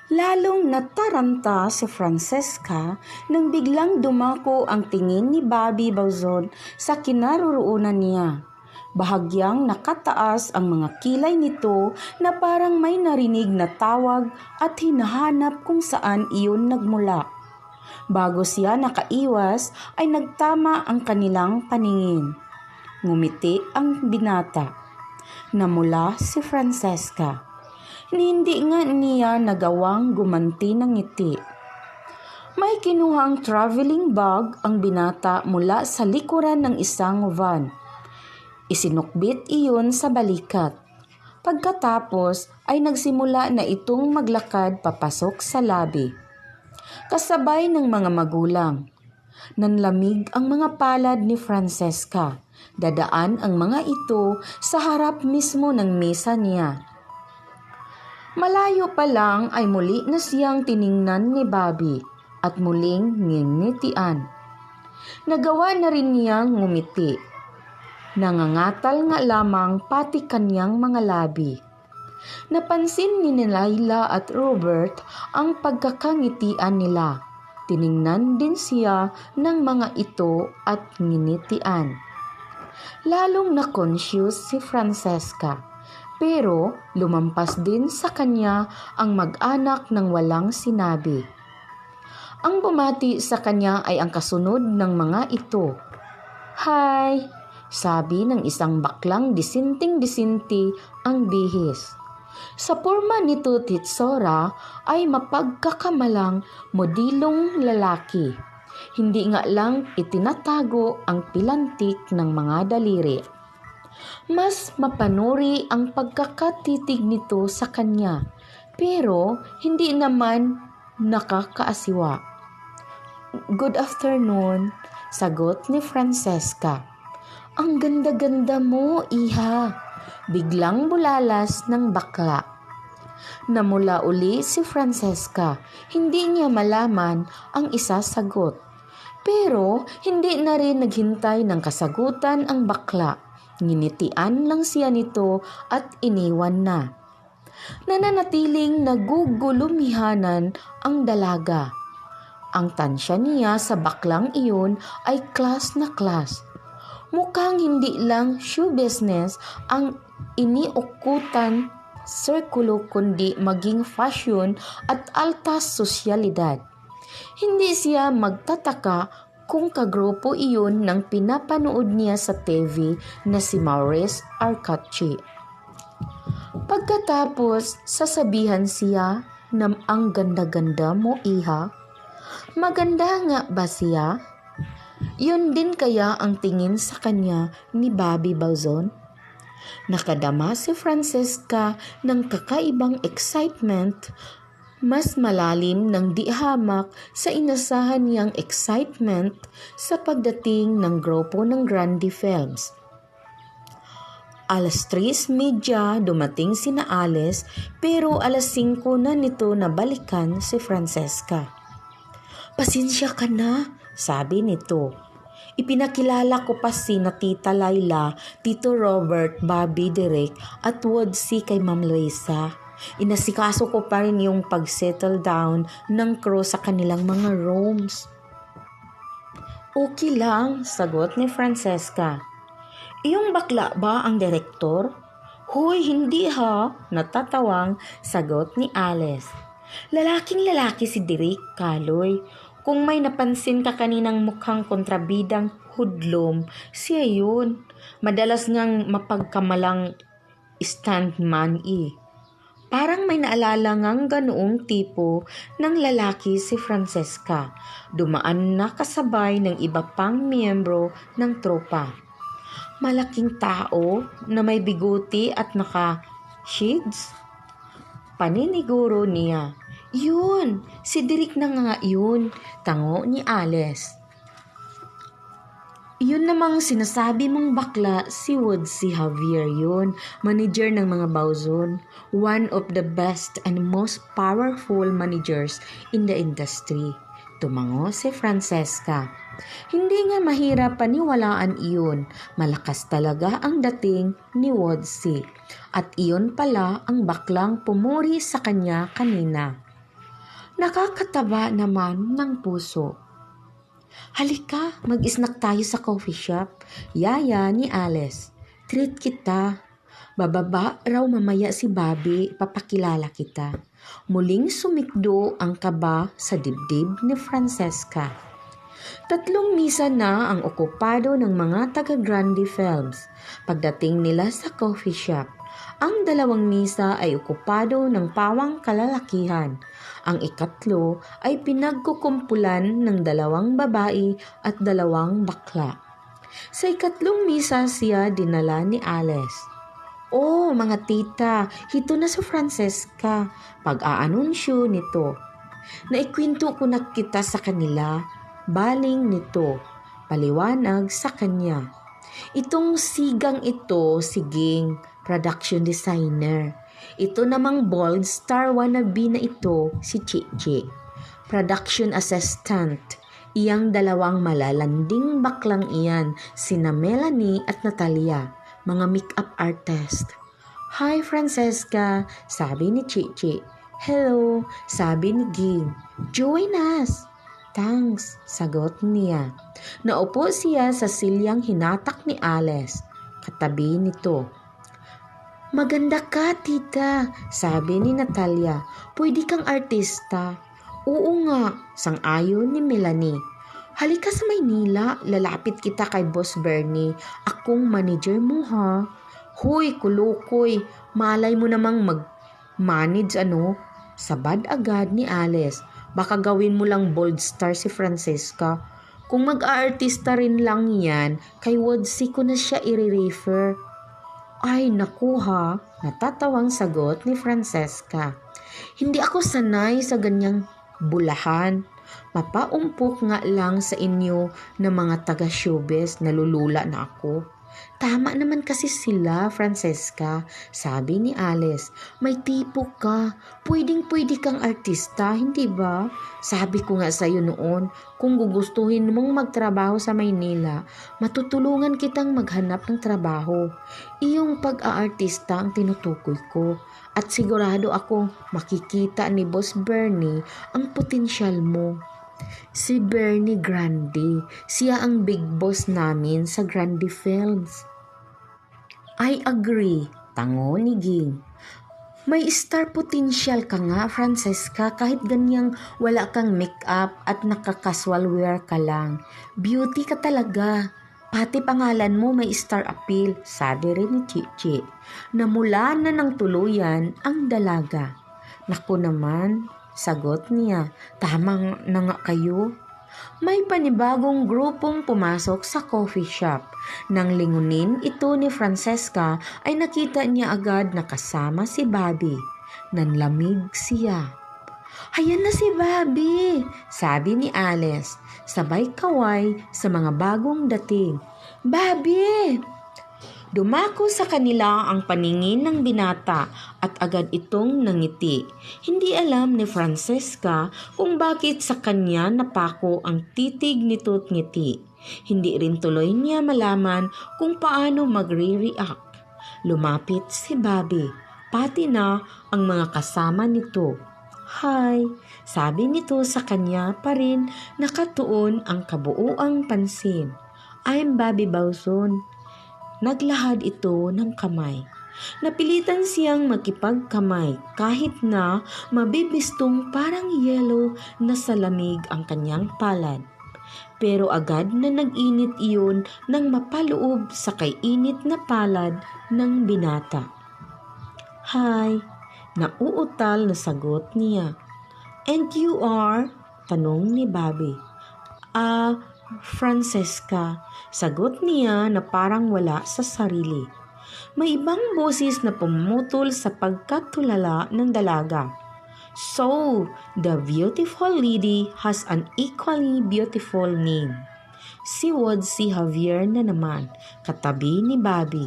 Lalong nataranta si Francesca nang biglang dumako ang tingin ni Bobby Bauzon sa kinaroroonan niya. Bahagyang nakataas ang mga kilay nito na parang may narinig na tawag at hinahanap kung saan iyon nagmula. Bago siya nakaiwas ay nagtama ang kanilang paningin. Ngumiti ang binata. Namula si Francesca. Hindi nga niya nagawang gumanti ng ngiti. May kinuhang traveling bag ang binata mula sa likuran ng isang van. Isinukbit iyon sa balikat. Pagkatapos ay nagsimula na itong maglakad papasok sa labi. Kasabay ng mga magulang. Nanlamig ang mga palad ni Francesca. Dadaan ang mga ito sa harap mismo ng mesa niya. Malayo pa lang ay muli na siyang tiningnan ni Bobby at muling nginitian. Nagawa na rin niyang ngumiti. Nangangatal nga lamang pati kanyang mga labi. Napansin ni Laila at Robert ang pagkakangitian nila. Tiningnan din siya ng mga ito at nginitian. Lalong na-confuse si Francesca. Pero lumampas din sa kanya ang mag-anak ng walang sinabi. Ang bumati sa kanya ay ang kasunod ng mga ito. "Hi!" sabi ng isang baklang disinting-disinti ang bihis. Sa porma nito Titsora ay mapagkakamalang modilong lalaki. Hindi nga lang itinatago ang pilantik ng mga daliri. Mas mapanuri ang pagkakatitig nito sa kanya, pero hindi naman nakakaasiwa. "Good afternoon," sagot ni Francesca. "Ang ganda-ganda mo, iha," biglang bulalas ng bakla. Namula uli si Francesca. Hindi niya malaman ang isasagot. Pero hindi na rin naghintay ng kasagutan ang bakla. Nginitian lang siya nito at iniwan na. Nananatiling nagugulumihanan ang dalaga. Ang tansya niya sa baklang iyon ay class na class. Mukhang hindi lang show business ang iniukutan sirkulo kundi maging fashion at altas sosyalidad. Hindi siya magtataka kung kagrupo iyon ng pinapanood niya sa TV na si Maurice Arcacci. Pagkatapos, sasabihan siya na ang ganda-ganda mo, iha. Maganda nga ba siya? Yun din kaya ang tingin sa kanya ni Bobby Bauzon? Nakadama si Francesca ng kakaibang excitement, mas malalim ng di hamak sa inasahan niyang excitement sa pagdating ng grupo ng Grande Films. 3:30 dumating sina Alice pero 5:00 na nito nabalikan si Francesca. "Pasensya ka na," sabi nito. "Ipinakilala ko pa si na Tita Laila, Tito Robert, Bobby, Derek at Woodsy kay Ma'am Luisa. Inasikaso ko pa rin yung pag-settle down ng crew sa kanilang mga rooms." "Okay lang," sagot ni Francesca. "Iyong bakla ba ang direktor?" "Hoy, hindi ha," natatawang sagot ni Alice. "Lalaking lalaki si Derek, Kaloy. Kung may napansin ka kaninang mukhang kontrabidang hudlom, siya yun. Madalas ngang mapagkamalang stuntman eh." Parang may naalala ngang ganoong tipo ng lalaki si Francesca. Dumaan na kasabay ng iba pang miyembro ng tropa. Malaking tao na may biguti at naka-shades. Paniniguro niya. "Yun, si Derek na nga yun," tango ni Alice. "Yun namang sinasabi mong bakla, si Woodsy Javier yun, manager ng mga Bauzon. One of the best and most powerful managers in the industry." Tumango si Francesca. Hindi nga mahirap paniwalaan iyon. Malakas talaga ang dating ni Woodsy. At iyon pala ang baklang pumuri sa kanya kanina. Nakakataba naman ng puso. Halika, mag-snack tayo sa coffee shop. Yaya ni Alice. Treat kita. Bababa raw mamaya si Bobby, papakilala kita. Muling sumikdo ang kaba sa dibdib ni Francesca. 3 misa na ang okupado ng mga taga-Grande Films. Pagdating nila sa coffee shop, ang 2 misa ay okupado ng pawang kalalakihan. Ang 3 ay pinagkukumpulan ng 2 babae at 2 bakla. Sa 3 misa siya dinala ni Alice. Oh, mga tita, hito na si Francesca. Pag-aanunsyo nito. Naikwento ko na kita sa kanila. Baling nito. Paliwanag sa kanya. Itong sigang ito, siging production designer. Ito namang bold star wannabe na ito, si Chichi. Production assistant. Iyang 2 malalanding baklang iyan, sina Melanie at Natalia, mga makeup artist. Hi Francesca, sabi ni Chichi. Hello, sabi ni Ging. Join us. Thanks, sagot niya. Naupo siya sa silyang hinatak ni Alice. Katabi nito. Maganda ka, tita, sabi ni Natalia. Pwede kang artista. Oo nga, sang-ayon ni Melanie. Halika sa Maynila, lalapit kita kay Boss Bernie. Akong manager mo ha. Huy, kulukoy, malay mo namang mag-manage ano? Sabad agad ni Alice. Baka gawin mo lang bold star si Francesca. Kung mag-aartista rin lang yan, kay Woodsy ko na siya i-refer. Ay, naku ha, natatawang sagot ni Francesca. Hindi ako sanay sa ganyang bulahan. Mapaumpok nga lang sa inyo na mga taga-showbiz, nalulula na ako. Tama naman kasi sila, Francesca, sabi ni Alice. May tipo ka, pwedeng-pwede kang artista, hindi ba? Sabi ko nga sa'yo noon, kung gugustuhin mong magtrabaho sa Maynila, matutulungan kitang maghanap ng trabaho. Iyong pag-aartista ang tinutukoy ko. At sigurado akong makikita ni Boss Bernie ang potensyal mo. Si Bernie Grande, siya ang big boss namin sa Grande Films. I agree, tango ni Ging. May star potential ka nga, Francesca, kahit ganyang wala kang make-up at naka-casual wear ka lang. Beauty ka talaga. Pati pangalan mo may star appeal, sabi rin ni Chichi. Namula na ng tuluyan ang dalaga. Naku naman, sagot niya, tama na nga kayo. May panibagong grupong pumasok sa coffee shop. Nang lingunin ito ni Francesca ay nakita niya agad na kasama si Bobby. Nanlamig siya. Ayan na si Bobby, sabi ni Alice, sabay kaway sa mga bagong dating. Bobby! Dumako sa kanila ang paningin ng binata at agad itong nangiti. Hindi alam ni Francesca kung bakit sa kanya napako ang titig nito't ngiti. Hindi rin tuloy niya malaman kung paano magre-react. Lumapit si Bobby, pati na ang mga kasama nito. Hi, sabi nito sa kanya pa rin nakatuon ang kabuuang pansin. I'm Bobby Bauzon. Naglahad ito ng kamay. Napilitan siyang makipagkamay kahit na mabibistong parang yellow na sa lamig ang kanyang palad. Pero agad na nag-init iyon nang mapaloob sa kay-init na palad ng binata. Hi, nauutal na sagot niya. And you are? Tanong ni Bobby. Francesca, sagot niya na parang wala sa sarili. May ibang boses na pumutol sa pagkatulala ng dalaga. So, the beautiful lady has an equally beautiful name. Si Woodsy Javier na naman, katabi ni Bobby,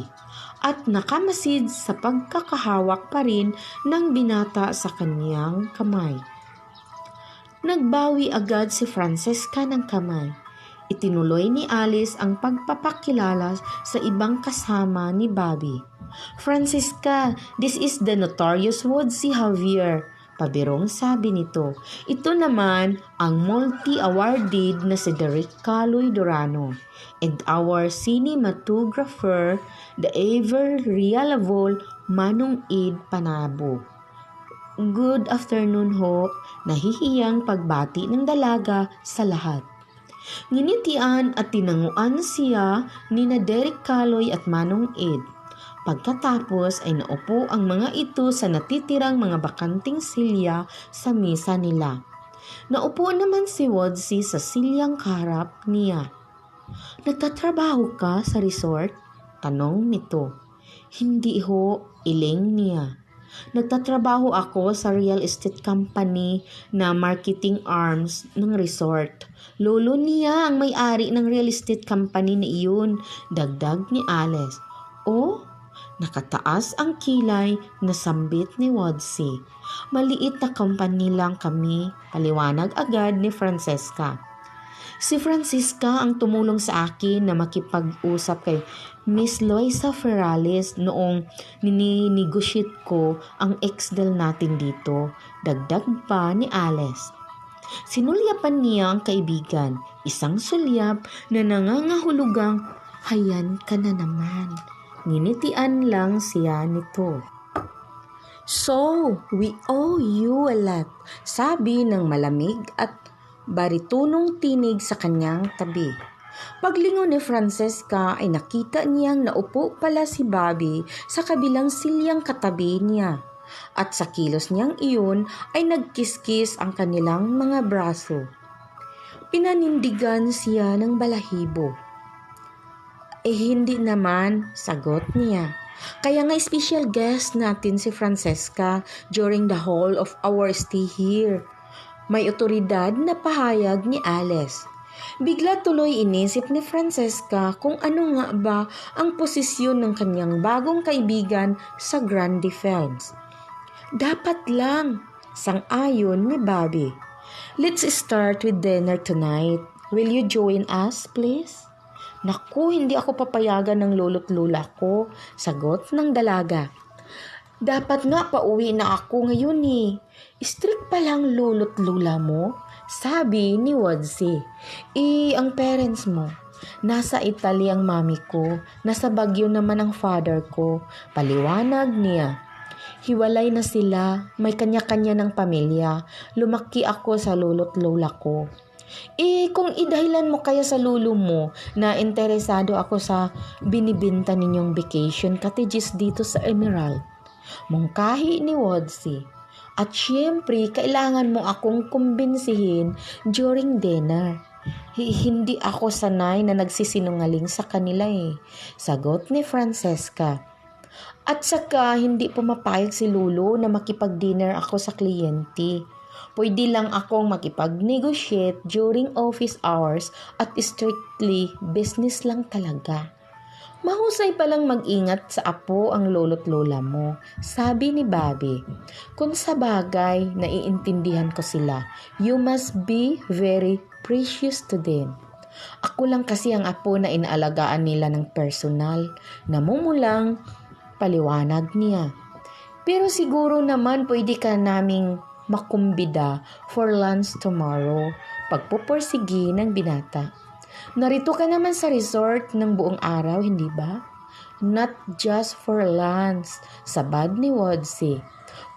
at nakamasid sa pagkakahawak pa rin ng binata sa kanyang kamay. Nagbawi agad si Francesca ng kamay. Itinuloy ni Alice ang pagpapakilala sa ibang kasama ni Bobby. Francesca, this is the notorious Woodsy Javier. Pabirong sabi nito. Ito naman ang multi-awarded na si Derek Caloy Durano and our cinematographer, the ever reliable Manong Ed Panabo. Good afternoon ho, nahihiyang pagbati ng dalaga sa lahat. Nginitian at tinanguan siya ni na Derek Caloy at Manong Ed. Pagkatapos ay naupo ang mga ito sa natitirang mga bakanting silya sa mesa nila. Naupo naman si Wodsey sa silyang kaharap niya. Nagtatrabaho ka sa resort? Tanong nito. Hindi ho, iling niya. Nagtatrabaho ako sa real estate company na marketing arms ng resort. Lolo niya ang may-ari ng real estate company na iyon, dagdag ni Alice. Oh? Nakataas ang kilay na sambit ni Wodsey. Maliit na company lang kami, paliwanag agad ni Francesca. Si Francisca ang tumulong sa akin na makipag-usap kay Miss Loisa Ferrales noong nininegosyate ko ang ex-del natin dito, dagdag pa ni Alice. Sinulyapan niya ang kaibigan, isang sulyap na nangangahulugang, hayan ka na naman. Nginitian lang siya nito. So, we owe you a lot, sabi ng malamig at baritonong tinig sa kanyang tabi. Paglingon ni Francesca ay nakita niyang naupo pala si Bobby sa kabilang silyang katabi niya. At sa kilos niyang iyon ay nagkiskis ang kanilang mga braso. Pinanindigan siya ng balahibo. Hindi naman, sagot niya. Kaya nga special guest natin si Francesca during the whole of our stay here. May otoridad na pahayag ni Alice. Bigla tuloy inisip ni Francesca kung ano nga ba ang posisyon ng kanyang bagong kaibigan sa Grande Films. Dapat lang, sang-ayon ni Bobby. Let's start with dinner tonight. Will you join us, please? Naku, hindi ako papayagan ng lolo't lola ko, sagot ng dalaga. Dapat nga pauwi na ako ngayon eh. Strict pa lang lolo't lola mo, sabi ni Wodsey. Ang parents mo? Nasa Italy ang mami ko, nasa Baguio naman ang father ko, paliwanag niya. Hiwalay na sila, may kanya-kanya ng pamilya, lumaki ako sa lolo't lola ko. Kung idahilan mo kaya sa lolo mo na interesado ako sa binibinta ninyong vacation cottages dito sa Emerald. Mungkahi ni Wodsey. At syempre, kailangan mo akong kumbinsihin during dinner. Hindi ako sanay na nagsisinungaling sa kanila eh. Sagot ni Francesca. At saka, hindi pumapayag si lolo na makipag-dinner ako sa kliyente. Pwede lang akong makipag-negotiate during office hours at strictly business lang talaga. Mahusay palang mag-ingat sa apo ang lolo't lola mo, sabi ni Bobby. Kung sa bagay, naiintindihan ko sila. You must be very precious to them. Ako lang kasi ang apo na inaalagaan nila ng personal. Namumulang paliwanag niya. Pero siguro naman pwede ka naming makumbida for lunch tomorrow, pagpupursigi ng binata. Narito ka naman sa resort ng buong araw, hindi ba? Not just for lunch, sabad ni Wodsey.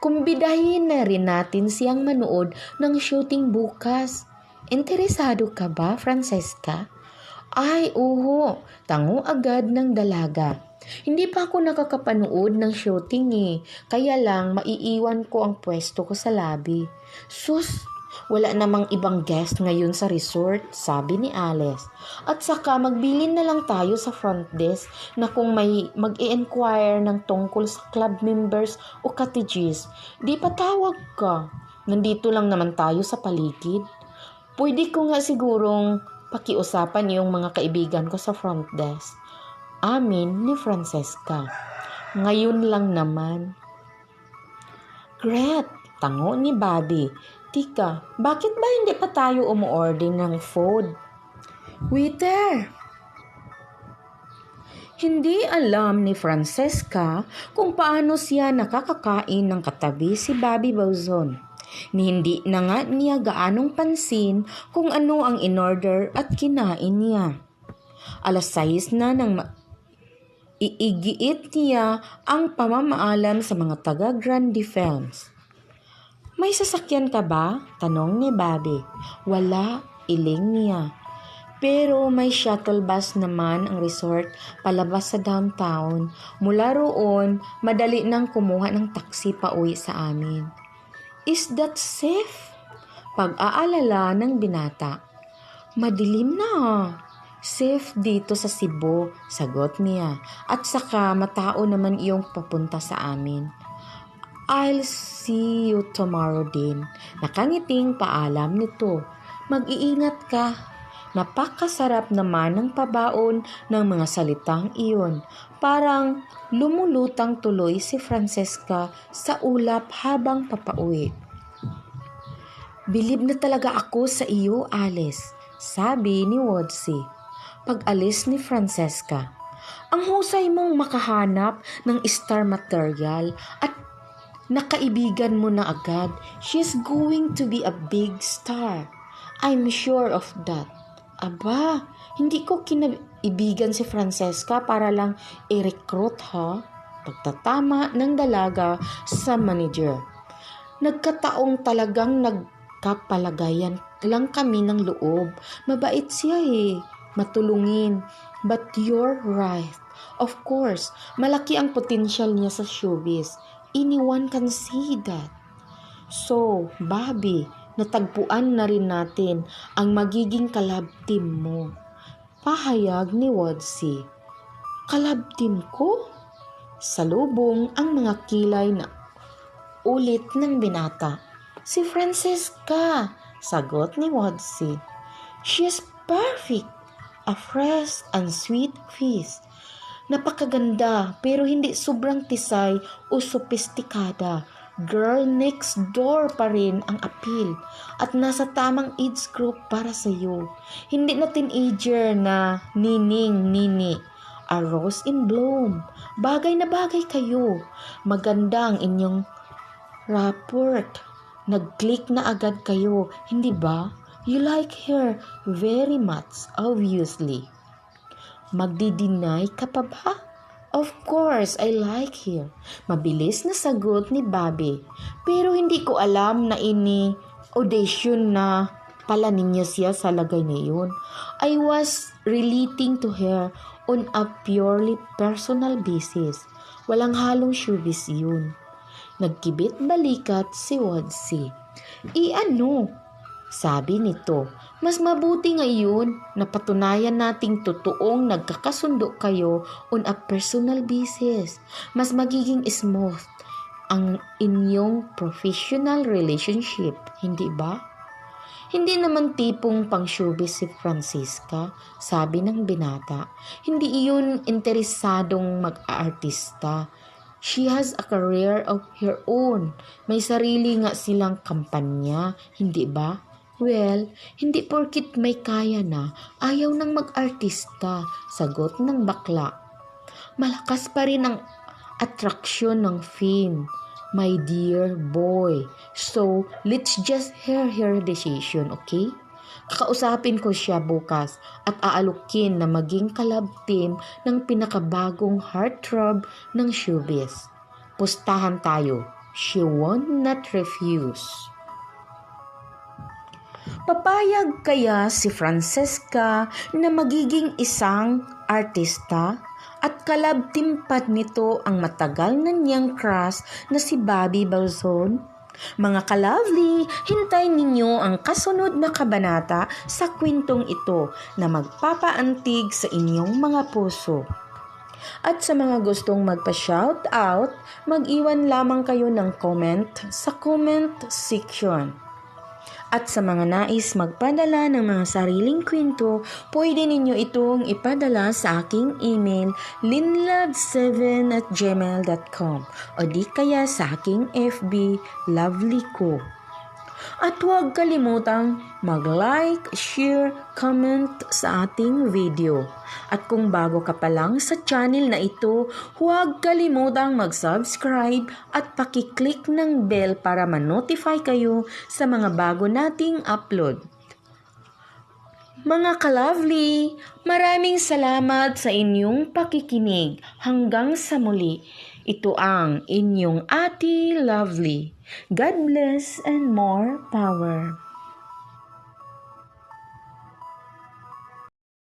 Kumbidahin na rin natin siyang manood ng shooting bukas. Interesado ka ba, Francesca? Ay, uho, tango agad ng dalaga. Hindi pa ako nakakapanood ng shooting eh, kaya lang maiiwan ko ang pwesto ko sa lobby. Sus, wala namang ibang guest ngayon sa resort, sabi ni Alice. At saka magbilin na lang tayo sa front desk na kung may mag-i-inquire ng tungkol sa club members o cottages, di patawag ka. Nandito lang naman tayo sa paligid. Pwede ko nga sigurong pakiusapan yung mga kaibigan ko sa front desk. Amin ni Francesca. Ngayon lang naman. Great, tango ni Bobby. Tika, bakit ba hindi pa tayo umuorder ng food? Waiter! Hindi alam ni Francesca kung paano siya nakakakain ng katabi si Bobby Bauzon. Ni hindi na nga niya gaanong pansin kung ano ang in-order at kinain niya. 6:00 na nang iigiit niya ang pamamaalam sa mga taga Grande Films. "May sasakyan ka ba?" tanong ni Bobby. "Wala," iling niya. "Pero may shuttle bus naman ang resort palabas sa downtown. Mula roon, madali nang kumuha ng taxi pa uwi sa amin." "Is that safe?" pag-aalala ng binata. "Madilim na. Safe dito sa Cebu," sagot niya. "At saka matao naman iyong papunta sa amin." "I'll see you tomorrow din." Nakangiting paalam nito. "Mag-iingat ka." Napakasarap naman ng pabaon ng mga salitang iyon. Parang lumulutang tuloy si Francesca sa ulap habang papauwi. "Bilib na talaga ako sa iyo, Alice," sabi ni Woodsy. Pag-alis ni Francesca, "Ang husay mong makahanap ng star material at nakaibigan mo na agad. She's going to be a big star. I'm sure of that." "Aba, hindi ko kinaibigan si Francesca para lang i-recruit ha?" Pagtatama ng dalaga sa manager. "Nagkataong talagang nagkapalagayan lang kami ng loob. Mabait siya matulungin. But you're right. Of course, malaki ang potensyal niya sa showbiz. Anyone can see that." "So, Bobby, natagpuan na rin natin ang magiging kalab team mo," pahayag ni Woodsy. "Kalab team ko?" Salubong ang mga kilay na ulit ng binata. "Si Francesca," sagot ni Woodsy. "She's perfect. A fresh and sweet face. Napakaganda pero hindi sobrang tisay o sopistikada. Girl next door pa rin ang appeal at nasa tamang age group para sa iyo. Hindi na teenager na nining-nini. A rose in bloom. Bagay na bagay kayo. Maganda ang inyong rapport. Nag-click na agad kayo, hindi ba? You like her very much, obviously." "Magdi-deny ka pa ba?" "Of course, I like her." Mabilis na sagot ni Bobby. "Pero hindi ko alam na audition na pala ninyo siya sa lagay na yun. I was relating to her on a purely personal basis. Walang halong showbiz yun." Nagkibit balikat si Woodsy. "Ano?" sabi nito. "Mas mabuti ngayon na patunayan nating totoong nagkakasundo kayo on a personal basis. Mas magiging smooth ang inyong professional relationship, hindi ba?" "Hindi naman tipong pang showbiz si Francisca," sabi ng binata. "Hindi iyon interesadong mag-aartista. She has a career of her own. May sarili nga silang kampanya, hindi ba?" "Well, hindi porkit may kaya na, ayaw nang mag-artista," sagot ng bakla. "Malakas pa rin ang atraksyon ng fame, my dear boy. So, let's just hear her decision, okay? Kakausapin ko siya bukas at aalukin na maging kalab team ng pinakabagong heartthrob ng showbiz. Pustahan tayo. She won't not refuse." Papayag kaya si Francesca na magiging isang artista at kalab timpad nito ang matagal na niyang crush na si Bobby Balzon? Mga ka-lovely, hintay ninyo ang kasunod na kabanata sa kwentong ito na magpapaantig sa inyong mga puso. At sa mga gustong magpa-shout out, mag-iwan lamang kayo ng comment sa comment section. At sa mga nais magpadala ng mga sariling kwento, pwede ninyo itong ipadala sa aking email linlove7@gmail.com o di kaya sa aking FB, Lovely Ko. At huwag kalimutang mag-like, share, comment sa ating video. At kung bago ka pa lang sa channel na ito, huwag kalimutang mag-subscribe at pakiclick ng bell para ma-notify kayo sa mga bago nating upload. Mga ka-lovely, maraming salamat sa inyong pakikinig. Hanggang sa muli, ito ang inyong Ate Lovely. God bless and more power.